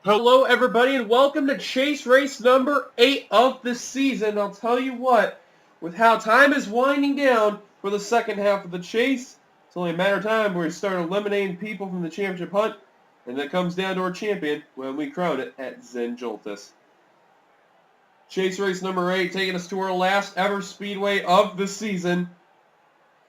Hello everybody and welcome to chase race number 8 of the season. I'll tell you what, with how time is winding down for the second half of the chase, it's only a matter of time where we start eliminating people from the championship hunt, and that comes down to our champion when we crown it at Zenjoltis. Chase race number 8 taking us to our last ever speedway of the season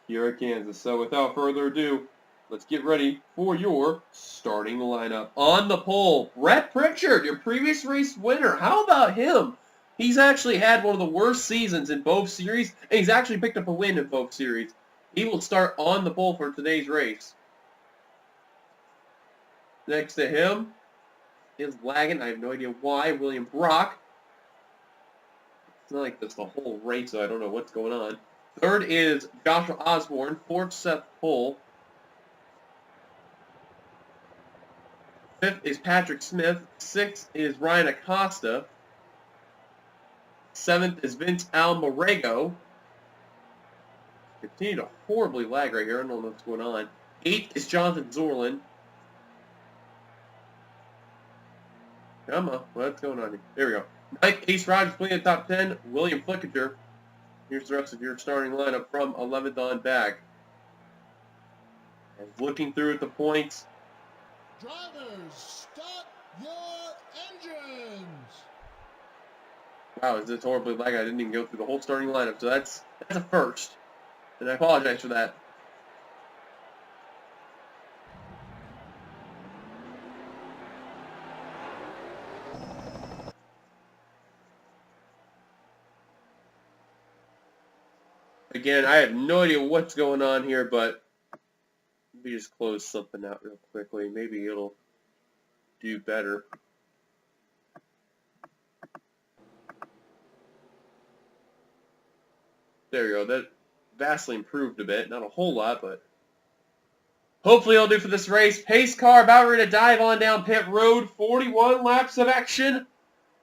here at Kansas. So without further ado, let's get ready for your starting lineup. On the pole, Brett Pritchard, your previous race winner. How about him? He's actually had one of the worst seasons in both series, and he's actually picked up a win in both series. He will start on the pole for today's race. Next to him is lagging. I have no idea why. William Brock. It's not like this the whole race, so I don't know what's going on. Third is Joshua Osborne. Fourth, Seth Pohl. Fifth is Patrick Smith. Sixth is Ryan Acosta. Seventh is Vince Almarego. Continue to horribly lag right here. I don't know what's going on. Eighth is Jonathan Zorlin. Come on. What's going on here? There we go. Ninth, Ace Rogers playing in the top 10. William Flickinger. Here's the rest of your starting lineup from 11th on back. And looking through at the points. Drivers, start your engines! Wow, is this horribly lag? I didn't even go through the whole starting lineup, so that's a first. And I apologize for that. Again, I have no idea what's going on here, but let me just close something out real quickly. Maybe it'll do better. There you go. That vastly improved a bit. Not a whole lot, but hopefully it'll do for this race. Pace car about ready to dive on down pit road. 41 laps of action.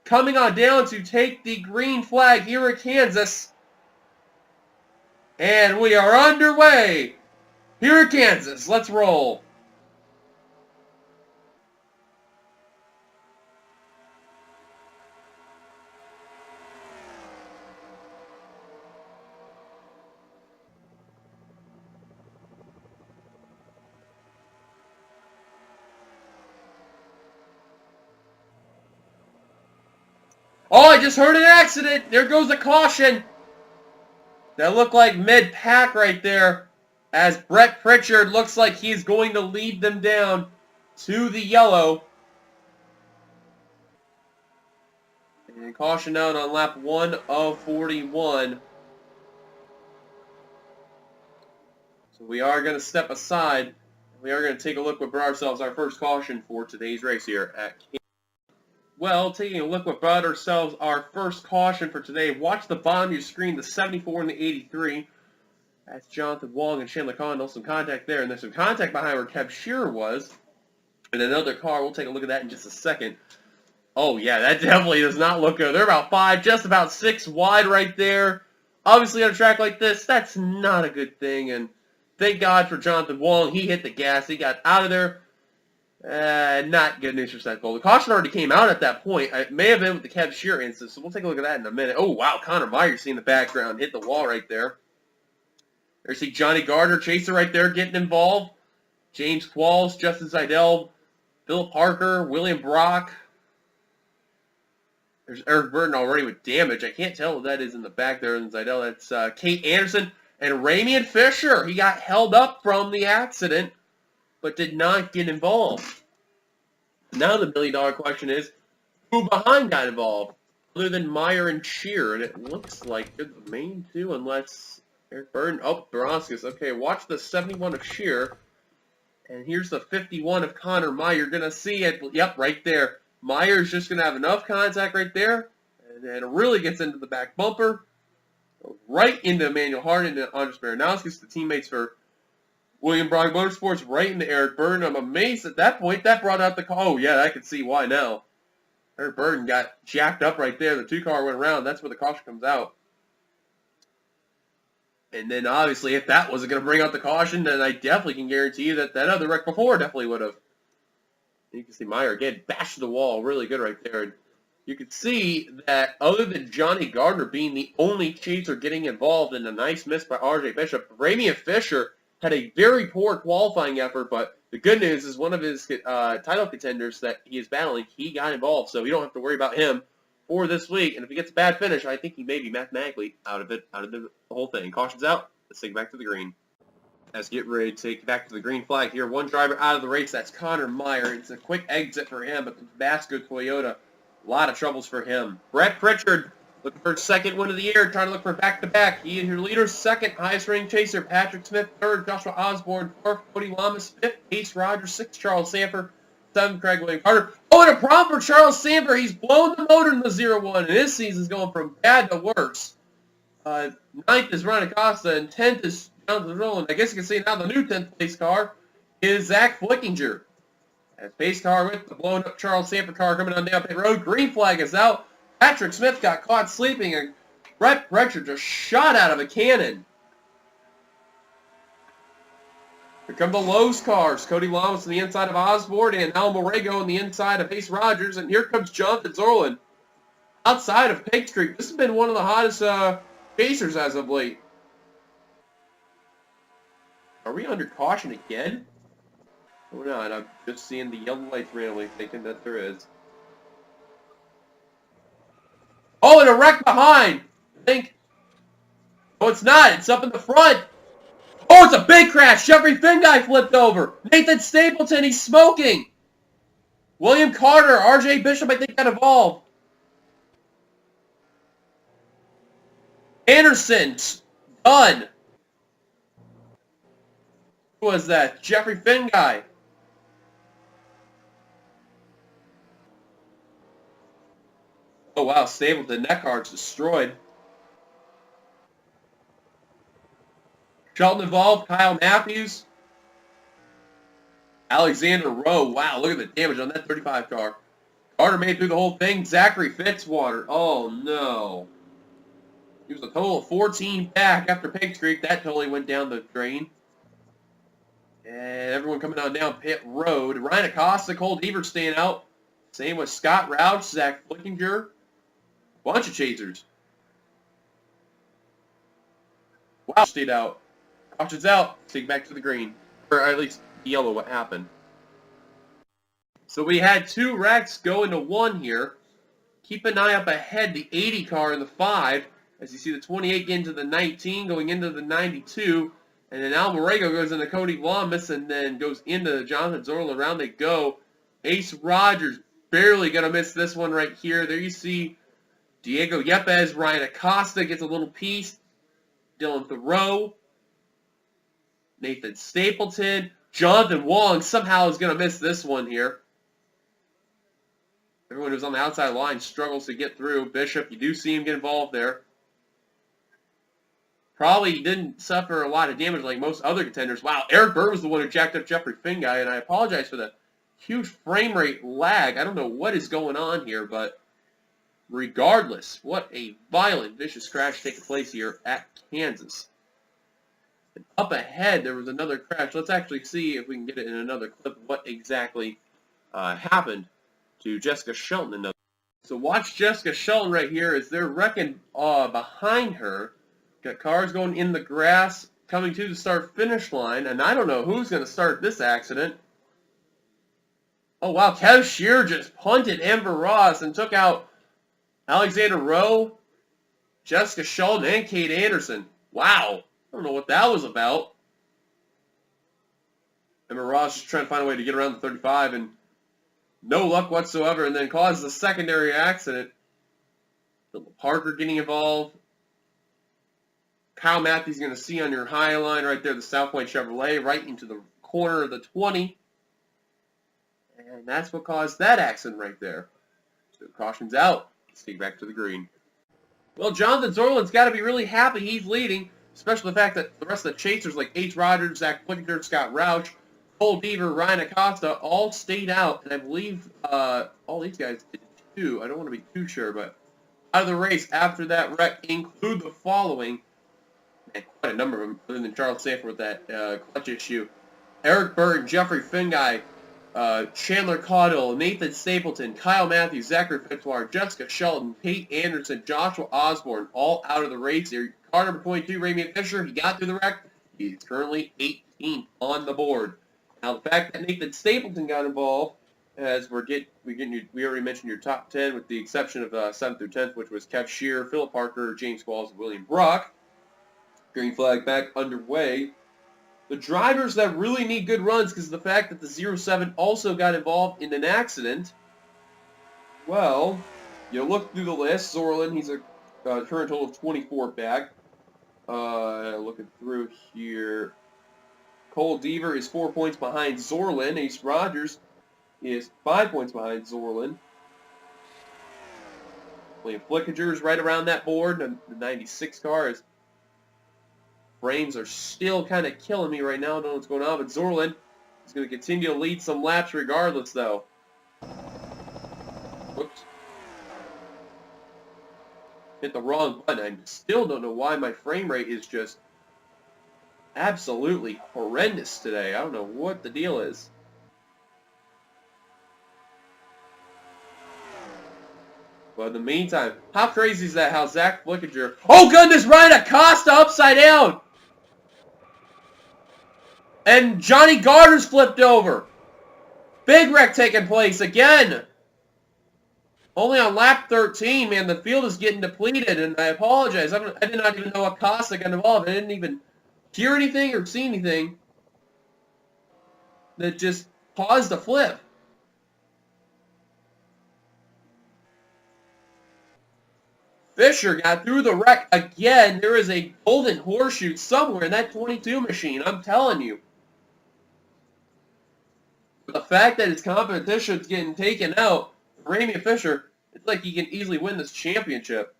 Coming on down to take the green flag here at Kansas. And we are underway here at Kansas. Let's roll. Oh, I just heard an accident. There goes a caution. That looked like mid-pack right there, as Brett Pritchard looks like he's going to lead them down to the yellow. And caution out on lap 1 of 41. So we are going to step aside. We are going to take a look what brought ourselves our first caution for today's race here at Kansas. Well, taking a look what brought ourselves our first caution for today. Watch the bottom of your screen, the 74 and the 83. That's Jonathan Wong and Chandler Condell. Some contact there, and there's some contact behind where Kev Shearer was. And another car. We'll take a look at that in just a second. Oh, yeah, that definitely does not look good. They're about 5, just about 6 wide right there. Obviously, on a track like this, that's not a good thing. And thank God for Jonathan Wong. He hit the gas. He got out of there. Not good news for Seth Pohl. The caution already came out at that point. It may have been with the Kev Shearer instance, so we'll take a look at that in a minute. Oh, wow, Connor Myers in the background hit the wall right there. There you see Johnny Gardner, Chaser right there getting involved. James Qualls, Justin Seidel, Philip Parker, William Brock. There's Eric Burton already with damage. I can't tell what that is in the back there in Seidel. That's Kate Anderson and Ramian Fisher. He got held up from the accident, but did not get involved. Now the million-dollar question is, who behind got involved? Other than Meyer and Shear, and it looks like they're the main two, unless Eric Burton. Oh, Baronskis. Okay, watch the 71 of Shear, and here's the 51 of Connor Meyer. You're going to see it, yep, right there. Meyer's just going to have enough contact right there, and then it really gets into the back bumper, goes right into Emmanuel Hardin and Andres Baranowskis, the teammates for William Brock Motorsports, right into Eric Burton. I'm amazed at that point. That brought out the car. Oh, yeah, I can see why now. Eric Burton got jacked up right there. The 2-car went around. That's where the caution comes out. And then, obviously, if that wasn't going to bring out the caution, then I definitely can guarantee you that that other wreck before definitely would have. You can see Meyer again bashed the wall really good right there. And you can see that other than Johnny Gardner being the only chaser getting involved in a nice miss by R.J. Bishop, Ramian Fisher had a very poor qualifying effort, but the good news is one of his title contenders that he is battling, he got involved, so we don't have to worry about him for this week. And if he gets a bad finish, I think he may be mathematically out of the whole thing. Caution's out. Let's take it back to the green. As get ready to take it back to the green flag here. One driver out of the race, that's Connor Meyer. It's a quick exit for him, but the Tabasco Toyota, a lot of troubles for him. Brett Pritchard, looking for his second win of the year, trying to look for back-to-back. He is your leader, second, highest-ranked chaser, Patrick Smith, third, Joshua Osborne, fourth, Cody Lamas, fifth, Ace Rogers, sixth, Charles Sanford, seventh, Craig William Carter. Oh, and a problem for Charles Sanford. He's blown the motor in the 0-1, and his season's going from bad to worse. Ninth is Ryan Acosta, and 10th is Jonathan Rowland. I guess you can see now the new 10th place car is Zach Flickinger. As pace car with the blown up Charles Sanford car coming on down pit road. Green flag is out. Patrick Smith got caught sleeping, and Brett Pritchard just shot out of a cannon. Here come the Lowe's cars. Cody Lamas on the inside of Osborne and Al Morego on the inside of Ace Rogers. And here comes Jonathan Zorlin outside of Pig Street. This has been one of the hottest chasers as of late. Are we under caution again? Or not? I'm just seeing the yellow lights randomly, thinking that there is. Oh, and a wreck behind! I think. Oh, it's not. It's up in the front. Oh, it's a big crash. Jeffrey Finn guy flipped over. Nathan Stapleton, he's smoking. William Carter, R.J. Bishop, I think got involved. Anderson, done. Who was that? Jeffrey Finn guy. Oh, wow. Stapleton, that car's destroyed. Shelton involved. Kyle Matthews. Alexander Rowe. Wow, look at the damage on that 35 car. Carter made it through the whole thing. Zachary Fitzwater. Oh, no. He was a total of 14 back after Pig Streak. That totally went down the drain. And everyone coming on down pit road. Ryan Acosta, Cole Deaver staying out. Same with Scott Roush, Zach Flickinger. Bunch of chasers. Wow, stayed out. Caution's out. Take back to the green. Or at least yellow, what happened. So we had 2 wrecks go into 1 here. Keep an eye up ahead, the 80 car in the 5. As you see the 28 get into the 19, going into the 92. And then Al Morego goes into Cody Lamas and then goes into Jonathan Zorla. Around they go. Ace Rogers barely going to miss this one right here. There you see Diego Yepes. Ryan Acosta gets a little piece. Dylan Thoreau. Nathan Stapleton. Jonathan Wong somehow is going to miss this one here. Everyone who's on the outside line struggles to get through. Bishop, you do see him get involved there. Probably didn't suffer a lot of damage like most other contenders. Wow, Eric Burr was the one who jacked up Jeffrey Finn guy, and I apologize for the huge frame rate lag. I don't know what is going on here, but regardless, what a violent, vicious crash taking place here at Kansas. And up ahead, there was another crash. Let's actually see if we can get it in another clip what exactly happened to Jessica Shelton. So watch Jessica Shelton right here as they're wrecking behind her. Got cars going in the grass, coming to the start-finish line, and I don't know who's going to start this accident. Oh, wow, Kev Shear just punted Amber Ross and took out Alexander Rowe, Jessica Shelton, and Kate Anderson. Wow, I don't know what that was about. Amber Ross just trying to find a way to get around the 35, and no luck whatsoever, and then causes a secondary accident. Philip Parker getting involved. Kyle Matthews going to see on your high line right there, the South Point Chevrolet, right into the corner of the 20. And that's what caused that accident right there. So caution's out. Let's take back to the green. Well, Jonathan Zorlin's got to be really happy he's leading, especially the fact that the rest of the chasers like Ace Rogers, Zach Flickinger, Scott Roush, Cole Deaver, Ryan Acosta all stayed out. And I believe all these guys did too. I don't want to be too sure, but out of the race after that wreck include the following. And quite a number of them, other than Charles Sanford with that clutch issue. Eric Bird, Jeffrey Finguy, Chandler Caudill, Nathan Stapleton, Kyle Matthews, Zachary Fitzwater, Jessica Shelton, Pete Anderson, Joshua Osborne, all out of the race here. Car number 22, Ramian Fisher, he got through the wreck. He's currently 18th on the board. Now, the fact that Nathan Stapleton got involved, as we already mentioned your top 10, with the exception of 7th through 10th, which was Kev Shear, Philip Parker, James Qualls, and William Brock. Green flag back underway. The drivers that really need good runs because of the fact that the 07 also got involved in an accident. Well, you look through the list. Zorlin, he's a current total of 24 back. Looking through here. Cole Deaver is 4 points behind Zorlin. Ace Rogers is 5 points behind Zorlin. William Flickinger is right around that board. The 96 car is... Frames are still kind of killing me right now. I don't know what's going on, but Zorlin is going to continue to lead some laps regardless, though. Whoops. Hit the wrong button. I still don't know why my frame rate is just absolutely horrendous today. I don't know what the deal is. But in the meantime, how crazy is that how Zach Flickinger... Oh, goodness, Ryan Acosta upside down! And Johnny Gardner's flipped over. Big wreck taking place again. Only on lap 13, man. The field is getting depleted, and I apologize. I did not even know Acosta got involved. I didn't even hear anything or see anything that just caused the flip. Fisher got through the wreck again. There is a golden horseshoe somewhere in that 22 machine. I'm telling you. The fact that his competition is getting taken out, Ramian Fisher, it's like he can easily win this championship.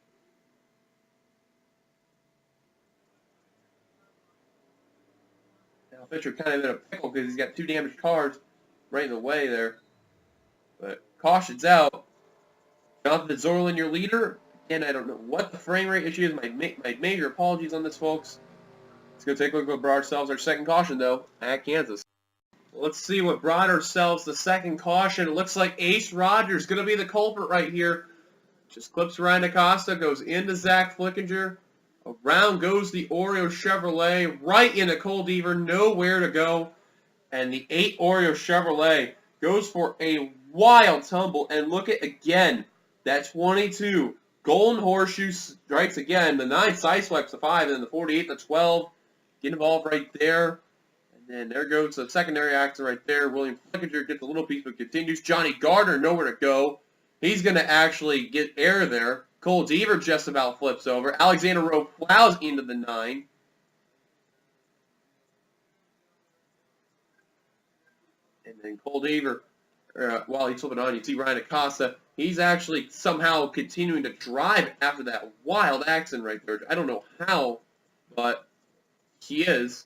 Now Fisher kind of in a pickle because he's got two damaged cars right in the way there. But caution's out. Jonathan Zorlin, your leader. Again, I don't know what the frame rate issue is. My major apologies on this, folks. Let's go take a look at ourselves. Our second caution, though, at Kansas. Let's see what brought ourselves the second caution. It looks like Ace Rogers going to be the culprit right here. Just clips Ryan Acosta, goes into Zach Flickinger. Around goes the Oreo Chevrolet, right into Cole Deaver, nowhere to go. And the 8 Oreo Chevrolet goes for a wild tumble. And look at, again, that 22. Golden Horseshoe strikes again. The 9 sideswipes the 5, and then the 48, the 12. Get involved right there. And there goes the secondary accident right there. William Flickinger gets a little piece, but continues. Johnny Gardner, nowhere to go. He's going to actually get air there. Cole Deaver just about flips over. Alexander Rowe plows into the 9. And then Cole Deaver, while he's flipping on, you see Ryan Acosta. He's actually somehow continuing to drive after that wild accident right there. I don't know how, but he is.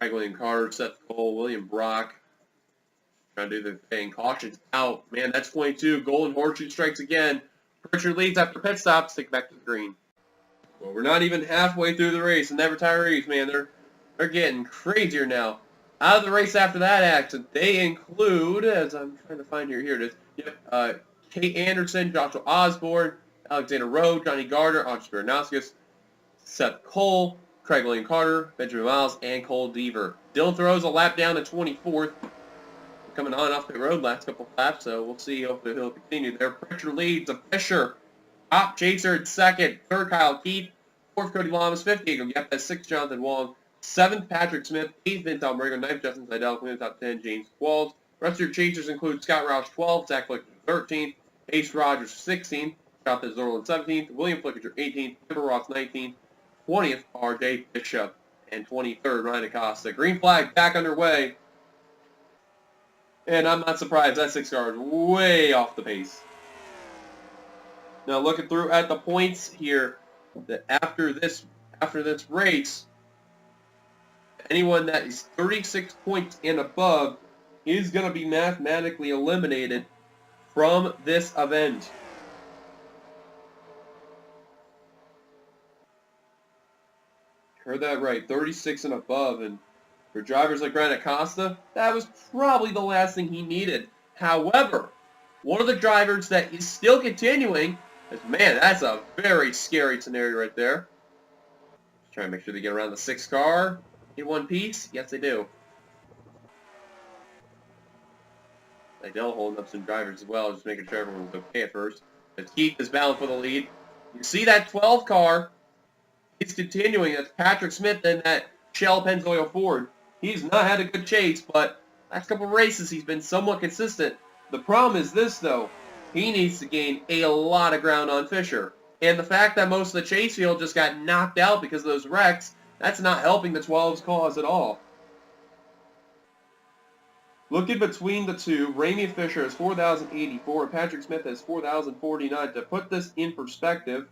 William Carter, Seth Cole, William Brock. Trying to do the thing. Caution's out. Man, that's 22. Golden Horseshoe strikes again. Pritchard leads after pit stop. Stick back to the green. Well, we're not even halfway through the race. And the retirees, man, they're getting crazier now. Out of the race after that accident, they include, as I'm trying to find here it is. Yep, Kate Anderson, Joshua Osborne, Alexander Rowe, Johnny Gardner, Andre Spiranowskis, Seth Cole, Craig William Carter, Benjamin Miles, and Cole Deaver. Dylan throws a lap down to 24th. Coming on off the road last couple of laps, so we'll see. Hopefully he'll continue there. Pritchard leads. A Fisher. Top chaser in second. Third, Kyle Keith. Fourth, Cody Lamas. Fifth, Diego Yepes. Sixth, Jonathan Wong. Seventh, Patrick Smith. Eighth, Vince Almerigo. Ninth, Justin Seidel. Cleaning the top 10, James Qualls. Rest of your chasers include Scott Roush, 12th. Zach Flickinger, 13th. Ace Rogers, 16th. Jonathan Zorlin, 17th. William Flickinger, 18th. Timber Ross, 19th. 20th, R.J. Bishop. And 23rd, Ryan Acosta. Green flag back underway. And I'm not surprised. That 6 car is way off the pace. Now looking through at the points here, that after this race, anyone that is 36 points and above is going to be mathematically eliminated from this event. Heard that right, 36 and above, and For drivers like Ryan Acosta, that was probably the last thing he needed. However, one of the drivers that is still continuing is, man, that's a very scary scenario right there. Just trying to make sure they get around the 6th car in one piece. Yes, they do. They'll hold up some drivers as well, just making sure everyone was okay at first. But Keith is bound for the lead. You see that 12 car. He's continuing. That's Patrick Smith and that Shell Pennzoil Ford. He's not had a good chase, but last couple of races he's been somewhat consistent. The problem is this, though. He needs to gain a lot of ground on Fisher. And the fact that most of the chase field just got knocked out because of those wrecks, that's not helping the 12's cause at all. Looking between the two, Ramey Fisher has 4,084 and Patrick Smith has 4,049. To put this in perspective,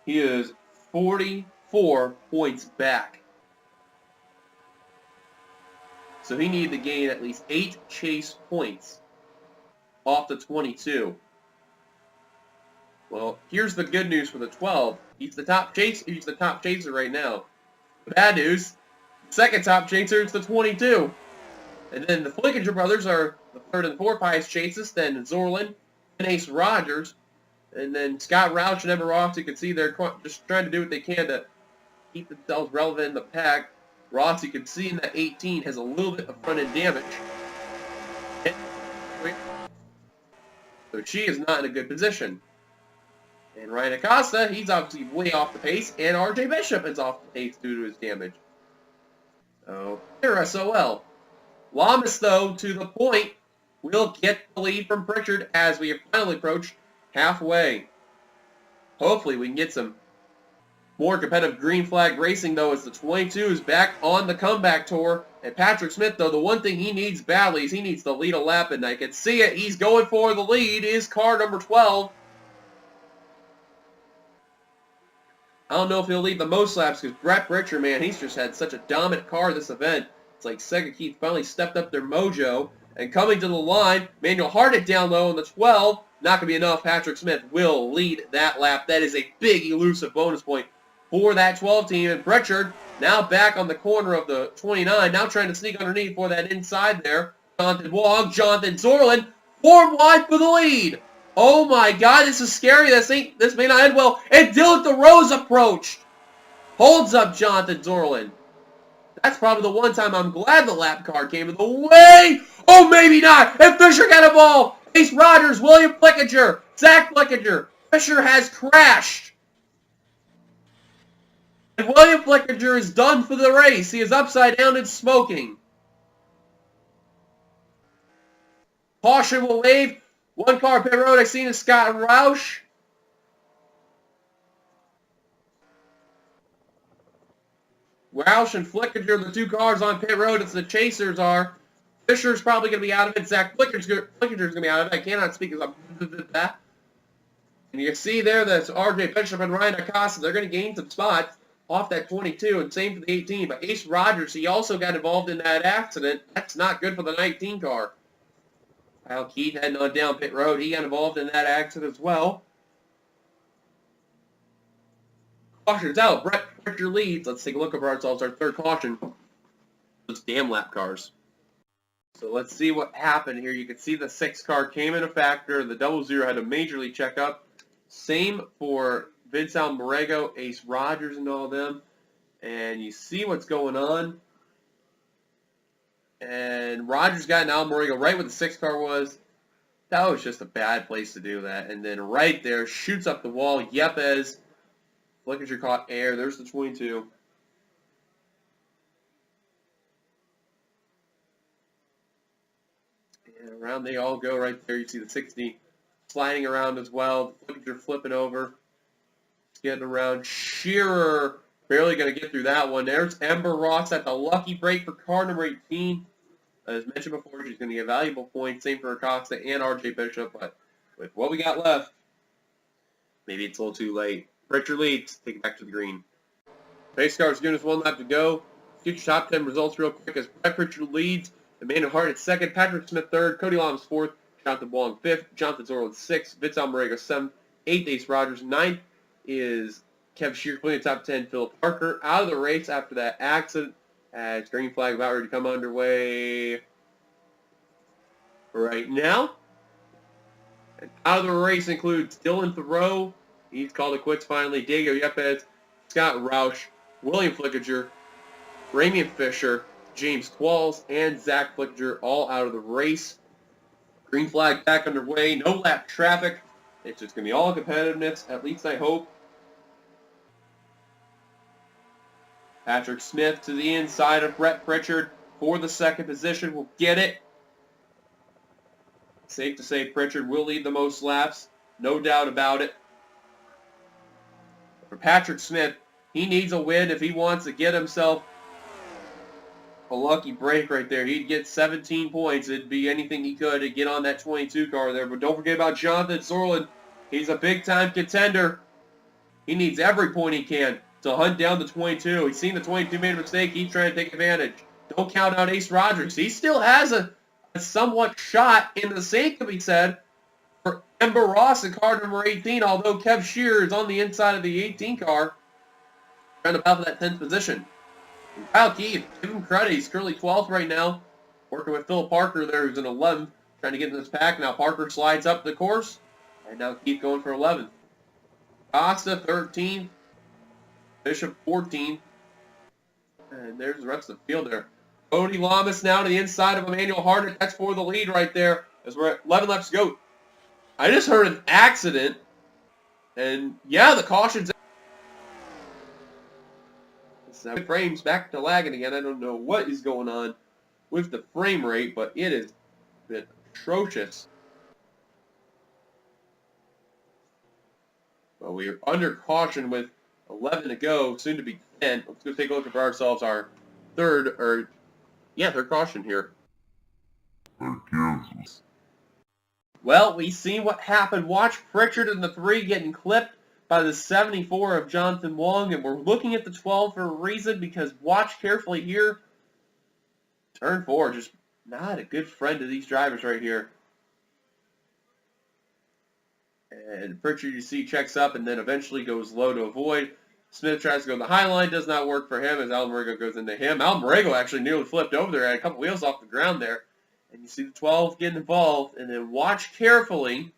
he is 44 points back. So he needed to gain at least 8 chase points off the 22. Well, here's the good news for the 12. He's the top chaser right now. The bad news, second top chaser is the 22. And then the Flickinger brothers are the 3rd and 4th highest chases, then Zorlin and Ace Rogers. And then Scott Roush and Emma Ross, you can see they're just trying to do what they can to keep themselves relevant in the pack. Ross, you can see in that 18, has a little bit of front-end damage. So she is not in a good position. And Ryan Acosta, he's obviously way off the pace, and RJ Bishop is off the pace due to his damage. So, NRSL. Lamas, though, to the point, will get the lead from Pritchard as we have finally approached halfway. Hopefully we can get some more competitive green flag racing, though, as the 22 is back on the comeback tour. And Patrick Smith, though, the one thing he needs badly is he needs to lead a lap, and I can see it. He's going for the lead. Is car number 12. I don't know if he'll lead the most laps because Brett Pritchard, man, he's just had such a dominant car this event. It's like Sega Keith finally stepped up their mojo. And coming to the line, Manuel Hardick down low in the 12. Not going to be enough. Patrick Smith will lead that lap. That is a big elusive bonus point for that 12 team. And Pritchard now back on the corner of the 29. Now trying to sneak underneath for that inside there. Jonathan Wong, Jonathan Zorlin, 4 wide for the lead. Oh my God, this is scary. This may not end well. And Dylan DeRose approached. Holds up Jonathan Zorlin. That's probably the one time I'm glad the lap car came in the way. Oh, maybe not. And Fisher got a ball. Ace Rogers, William Flickinger, Zach Flickinger. Fisher has crashed. And William Flickinger is done for the race. He is upside down and smoking. Caution will wave. One car pit road. I seen is Scott Roush. Roush and Flickinger, the 2 cars on pit road as the chasers are. Fisher's probably going to be out of it. Zach Flickinger's going to be out of it. I cannot speak as I'm that. And you see there that's RJ Bishop and Ryan Acosta. They're going to gain some spots off that 22, and same for the 18. But Ace Rogers, he also got involved in that accident. That's not good for the 19 car. Kyle Keith heading on down pit road. He got involved in that accident as well. Caution's out. Brett Pritchard leads. Let's take a look at ourselves. Our 3rd caution. Those damn lap cars. So let's see what happened here. You can see the 6 car came in a factor. The 00 had to majorly check up. Same for Vince Almarego, Ace Rogers, and all them. And you see what's going on. And Rogers got an Almarego right where the 6 car was. That was just a bad place to do that. And then right there, shoots up the wall. Yepes. Flickinger caught air. There's the 22. And around they all go right there. You see the 60 sliding around as well. Flickinger flipping over. Getting around. Shearer barely going to get through that one. There's Ember Ross at the lucky break for car number 18. As mentioned before, she's going to get valuable points. Same for Acosta and RJ Bishop. But with what we got left, maybe it's a little too late. Pritchard leads. Take it back to the green. Pace car's giving us 1 lap to go. Get your top 10 results real quick as Brett Pritchard leads. Emmanuel Hart at 2nd. Patrick Smith 3rd. Cody Lamas 4th. Jonathan Wong 5th. Jonathan Zorlin 6th. Vince Almarego 7th. 8th, Ace Rogers. 9th is Kev Shear putting the top 10. Phil Parker out of the race after that accident. As green flag about ready to come underway right now. And out of the race includes Dylan Thoreau. He's called it quits finally. Diego Yepes, Scott Roush, William Flickinger, Ramian Fisher, James Qualls, and Zach Flickinger all out of the race. Green flag back underway. No lap traffic. It's just going to be all competitiveness, at least I hope. Patrick Smith to the inside of Brett Pritchard for the second position. We'll get it. Safe to say Pritchard will lead the most laps. No doubt about it. For Patrick Smith, he needs a win if he wants to get himself a lucky break right there. He'd get 17 points. It'd be anything he could to get on that 22 car there. But don't forget about Jonathan Zorlin. He's a big-time contender. He needs every point he can to hunt down the 22. He's seen the 22 made a mistake. He's trying to take advantage. Don't count out Ace Rogers. He still has a somewhat shot in the same can be said for Ember Ross in car number 18, although Kev Shear is on the inside of the 18 car trying to battle for that 10th position. And Kyle Keith, give him credit. He's currently 12th right now, working with Phil Parker there, who's in 11th, trying to get in this pack. Now Parker slides up the course, and now Keith going for 11th. Costa 13th, Bishop 14th, and there's the rest of the field there. Cody Lamas now to the inside of Emmanuel Harnett. That's for the lead right there as we're at 11 laps to go. I just heard an accident, and yeah, the caution's out. The frame's back to lagging again. I don't know what is going on with the frame rate, but it has been atrocious. Well, we are under caution with 11 to go, soon to be 10. Let's go take a look at ourselves our third caution here. Well, we see what happened. Watch Pritchard in the 3 getting clipped by the 74 of Jonathan Wong, and we're looking at the 12 for a reason, because watch carefully here. Turn 4, just not a good friend to these drivers right here. And Pritchard, you see, checks up and then eventually goes low to avoid. Smith tries to go to the high line, does not work for him as Almarego goes into him. Almarego actually nearly flipped over there, had a couple wheels off the ground there. And you see the 12 getting involved, and then watch carefully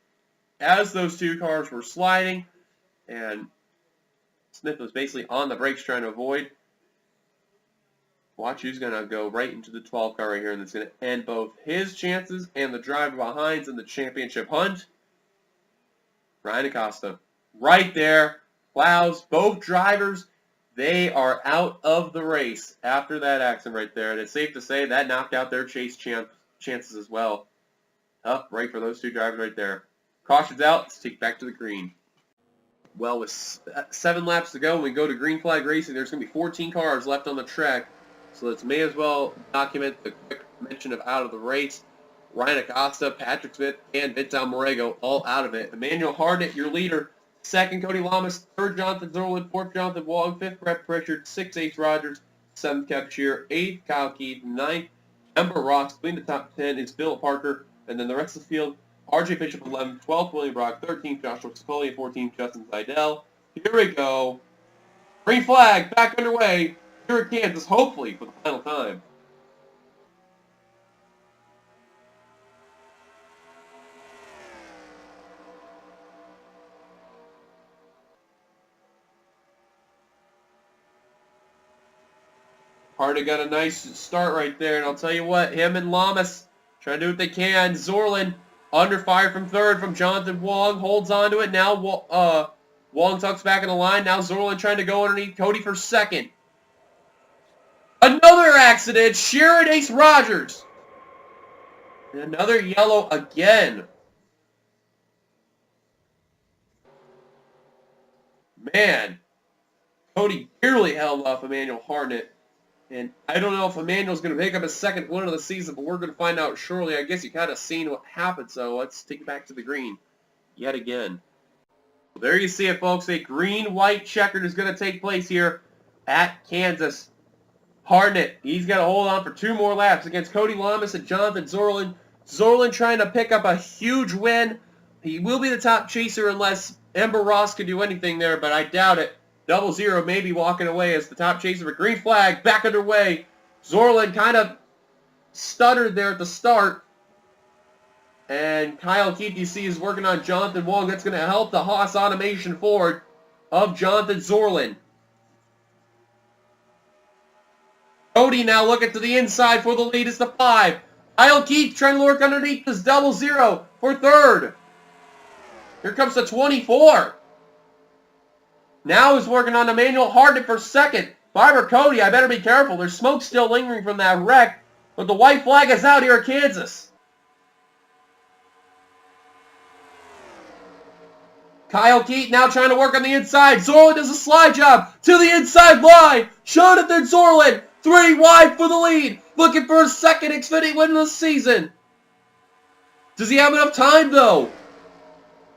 as those two cars were sliding, and Smith was basically on the brakes trying to avoid. Watch who's going to go right into the 12 car right here, and it's going to end both his chances and the driver behind's in the championship hunt. Ryan Acosta, right there, plows both drivers. They are out of the race after that accident right there, and it's safe to say that knocked out their chase chances as well. Tough break for those two drivers right there. Caution's out. Let's take back to the green. Well, with 7 laps to go, when we go to green flag racing, there's going to be 14 cars left on the track. So let's may as well document the quick mention of out of the race. Ryan Acosta, Patrick Smith, and Vince Almarego all out of it. Emmanuel Harnett, your leader. 2nd, Cody Lamas. 3rd, Jonathan Zorlin. 4th, Jonathan Wong. 5th, Brett Pritchard. 6th, Ace Rogers. 7th, Kev Shear. 8th, Kyle Keith. 9th, Ember Ross. Between the top 10 is Phil Parker. And then the rest of the field, RJ Bishop 11th, 12th, William Brock. 13th, Joshua Scully. 14th, Justin Seidel. Here we go. Green flag back underway. Here at Kansas, hopefully for the final time. Harnett got a nice start right there, and I'll tell you what, him and Lamas trying to do what they can. Zorlin under fire from 3rd from Jonathan Wong, holds on to it. Now Wong tucks back in the line. Now Zorlin trying to go underneath Cody for 2nd. Another accident. Shear and Ace Rogers. And another yellow again. Man, Cody barely held off Emmanuel Harnett. And I don't know if Emmanuel's going to pick up his 2nd win of the season, but we're going to find out shortly. I guess you kind of seen what happened, so let's take it back to the green yet again. Well, there you see it, folks. A green-white checkered is going to take place here at Kansas. Harnett, he's got to hold on for 2 more laps against Cody Lamas and Jonathan Zorlin. Zorlin trying to pick up a huge win. He will be the top chaser unless Ember Ross can do anything there, but I doubt it. 0 maybe walking away as the top chaser, but green flag back underway. Zorlin kind of stuttered there at the start. And Kyle Keith, you see, is working on Jonathan Wong. That's going to help the Haas automation forward of Jonathan Zorlin. Cody now looking to the inside for the lead. It's the 5. Kyle Keith trying to work underneath this 0 for third. Here comes the 24. Now he's working on Emmanuel Hardin for second. Barbara Cody, I better be careful. There's smoke still lingering from that wreck. But the white flag is out here at Kansas. Kyle Keith now trying to work on the inside. Zorlin does a slide job to the inside line. Jonathan Zorlin, 3 wide for the lead. Looking for his second Xfinity win of the season. Does he have enough time, though?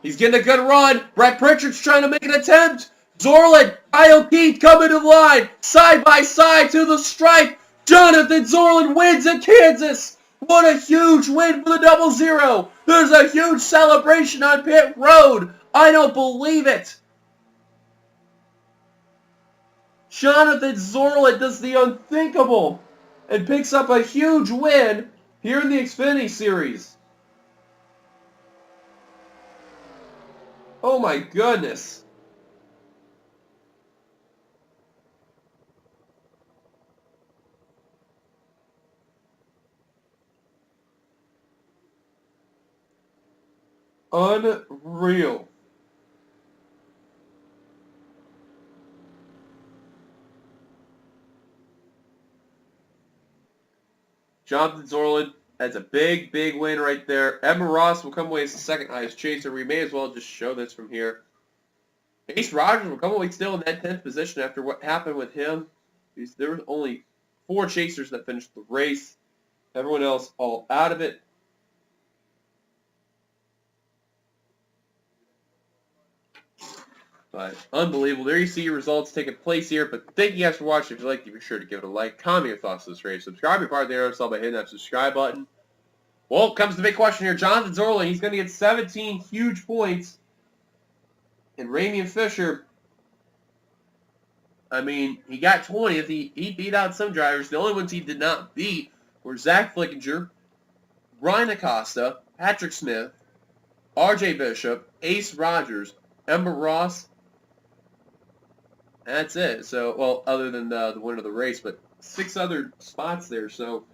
He's getting a good run. Brett Pritchard's trying to make an attempt. Zorlin, Kyle Keith coming to the line. Side by side to the stripe. Jonathan Zorlin wins at Kansas. What a huge win for the 0. There's a huge celebration on pit road. I don't believe it. Jonathan Zorlin does the unthinkable and picks up a huge win here in the Xfinity Series. Oh my goodness. Unreal. Jonathan Zorlin, that's a big, big win right there. Emma Ross will come away as the second highest chaser. We may as well just show this from here. Ace Rogers will come away still in that 10th position after what happened with him. There were only 4 chasers that finished the race. Everyone else all out of it. But unbelievable. There you see your results taking place here. But thank you guys for watching. If you liked it, be sure to give it a like. Comment your thoughts on this race. Subscribe if you're part of the NRSL by hitting that subscribe button. Well, comes the big question here. Jonathan Zorlin, he's going to get 17 huge points. And Ramian Fisher, I mean, he got 20th. He beat out some drivers. The only ones he did not beat were Zach Flickinger, Ryan Acosta, Patrick Smith, R.J. Bishop, Ace Rogers, Emma Ross. That's it. So, well, other than the winner of the race, but 6 other spots there. So,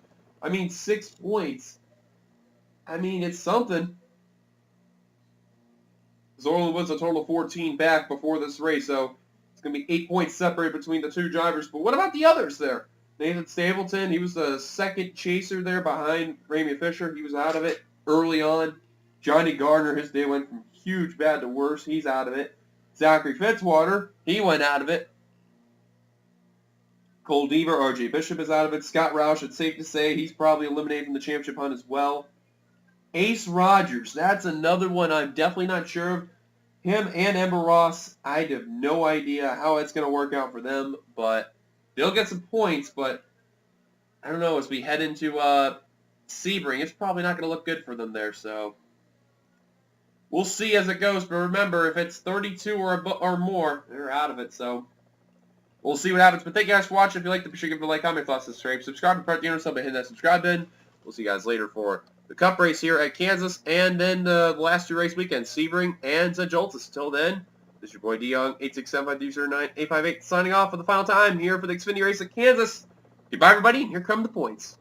I mean, 6 points. I mean, it's something. Zorlin was a total of 14 back before this race, so it's going to be 8 points separated between the 2 drivers. But what about the others there? Nathan Stapleton, he was the second chaser there behind Ramian Fisher. He was out of it early on. Johnny Gardner, his day went from huge bad to worse. He's out of it. Zachary Fitzwater, he went out of it. Cole Deaver, R.J. Bishop is out of it. Scott Roush, it's safe to say he's probably eliminated from the championship hunt as well. Ace Rogers, that's another one I'm definitely not sure of. Him and Emma Ross, I have no idea how it's going to work out for them, but they'll get some points, but I don't know, as we head into Sebring, it's probably not going to look good for them there, so we'll see as it goes, but remember, if it's 32 or more, they're out of it, so we'll see what happens. But thank you guys for watching. If you liked it, be sure to give it a like, comment, thoughts, subscribe to part of the NRSL by hitting that subscribe button. We'll see you guys later for the Cup race here at Kansas, and then the last 2 race weekends, Sebring and Joltis. Until then, this is your boy D Young, 867-509-858, signing off for the final time here for the Xfinity race at Kansas. Goodbye, everybody, and here come the points.